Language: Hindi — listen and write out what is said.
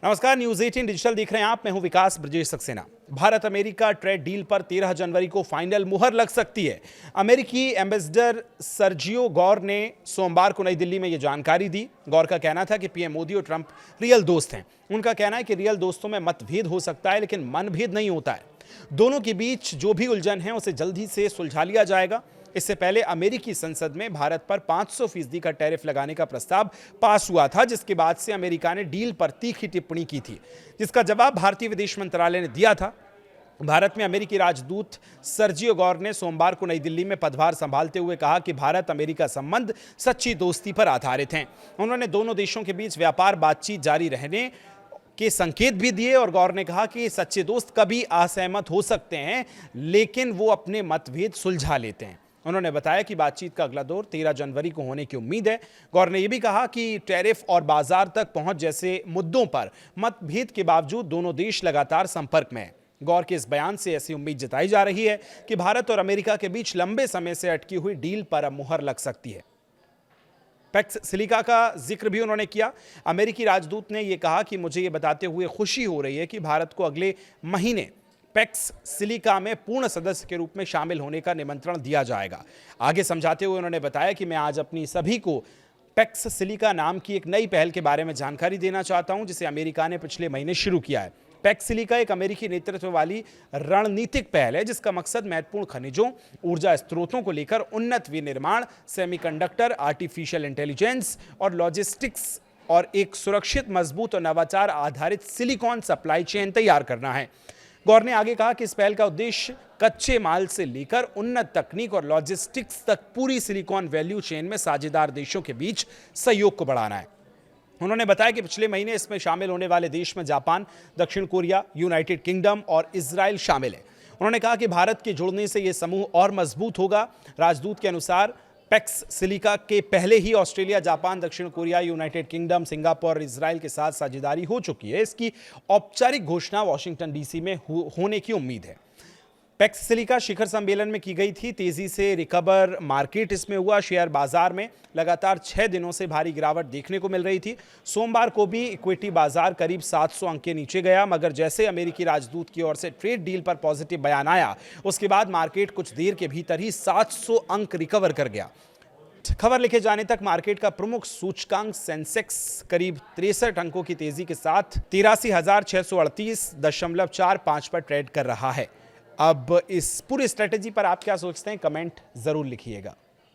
नमस्कार, न्यूज 18 डिजिटल देख रहे हैं आप। मैं हूं Vikas Brajesh Saxena. Bharat America trade deal पर 13 जनवरी को फाइनल मुहर लग सकती है। अमेरिकी एम्बेसडर सर्जियो गौर ने सोमवार को नई दिल्ली में यह जानकारी दी। गौर का कहना था कि पीएम मोदी और ट्रंप रियल दोस्त हैं। उनका कहना है कि रियल दोस्तों में मतभेद हो सकता है, लेकिन मनभेद नहीं होता है। दोनों के बीच जो भी उलझन है उसे जल्दी से सुलझा लिया जाएगा। इससे पहले अमेरिकी संसद में भारत पर 500% का टैरिफ लगाने का प्रस्ताव पास हुआ था, जिसके बाद से अमेरिका ने डील पर तीखी टिप्पणी की थी, जिसका जवाब भारतीय विदेश मंत्रालय ने दिया था। भारत में अमेरिकी राजदूत सर्जियो गौर ने सोमवार को नई दिल्ली में पदभार संभालते हुए कहा कि भारत अमेरिका संबंध सच्ची दोस्ती पर आधारित हैं। उन्होंने दोनों देशों के बीच व्यापार बातचीत जारी रहने के संकेत भी दिए और गौर ने कहा कि सच्चे दोस्त कभी असहमत हो सकते हैं, लेकिन वो अपने मतभेद सुलझा लेते हैं। उन्होंने बताया कि बातचीत का अगला दौर 13 जनवरी को होने की उम्मीद है। गौर ने यह भी कहा कि टैरिफ और बाजार तक पहुंच जैसे मुद्दों पर मतभेद के बावजूद दोनों देश लगातार संपर्क में हैं। गौर के इस बयान से ऐसी उम्मीद जताई जा रही है कि भारत और अमेरिका के बीच लंबे समय से अटकी हुई डील पर अब मुहर लग सकती है। पैक्स सिलिका का जिक्र भी उन्होंने किया। अमेरिकी राजदूत ने यह कहा कि मुझे यह बताते हुए खुशी हो रही है कि भारत को अगले महीने पैक्स सिलिका में पूर्ण सदस्य के रूप में शामिल होने का निमंत्रण दिया जाएगा। आगे समझाते हुए उन्होंने बताया कि मैं आज अपनी सभी को पैक्स सिलिका नाम की एक नई पहल के बारे में जानकारी देना चाहता हूं, जिसे अमेरिका ने पिछले महीने शुरू किया है। पैक्स सिलिका एक अमेरिकी नेतृत्व वाली रणनीतिक पहल है, जिसका मकसद महत्वपूर्ण खनिजों, ऊर्जा स्रोतों को लेकर उन्नत विनिर्माण, सेमीकंडक्टर, आर्टिफिशियल इंटेलिजेंस और लॉजिस्टिक्स और एक सुरक्षित, मजबूत और नवाचार आधारित सिलिकॉन सप्लाई चेन तैयार करना है। गौर ने आगे कहा कि इस पहल का उद्देश्य कच्चे माल से लेकर उन्नत तकनीक और लॉजिस्टिक्स तक पूरी सिलिकॉन वैल्यू चेन में साझेदार देशों के बीच सहयोग को बढ़ाना है। उन्होंने बताया कि पिछले महीने इसमें शामिल होने वाले देश में जापान, दक्षिण कोरिया, यूनाइटेड किंगडम और इजराइल शामिल है। उन्होंने कहा कि भारत के जुड़ने से यह समूह और मजबूत होगा। राजदूत के अनुसार पैक्स सिलिका के पहले ही ऑस्ट्रेलिया, जापान, दक्षिण कोरिया, यूनाइटेड किंगडम, सिंगापुर और इजराइल के साथ साझेदारी हो चुकी है। इसकी औपचारिक घोषणा वाशिंगटन डीसी में होने की उम्मीद है। पैक्स सिलिका शिखर सम्मेलन में की गई थी। तेजी से रिकवर मार्केट इसमें हुआ। शेयर बाजार में लगातार 6 दिनों से भारी गिरावट देखने को मिल रही थी। सोमवार को भी इक्विटी बाजार करीब 700 अंक के नीचे गया, मगर जैसे अमेरिकी राजदूत की ओर से ट्रेड डील पर पॉजिटिव बयान आया, उसके बाद मार्केट कुछ देर के भीतर ही 700 अंक रिकवर कर गया। खबर लिखे जाने तक मार्केट का प्रमुख सूचकांक सेंसेक्स करीब 63 अंकों की तेजी के साथ 83,638.45 पर ट्रेड कर रहा है। अब इस पूरी स्ट्रेटेजी पर आप क्या सोचते हैं, कमेंट जरूर लिखिएगा।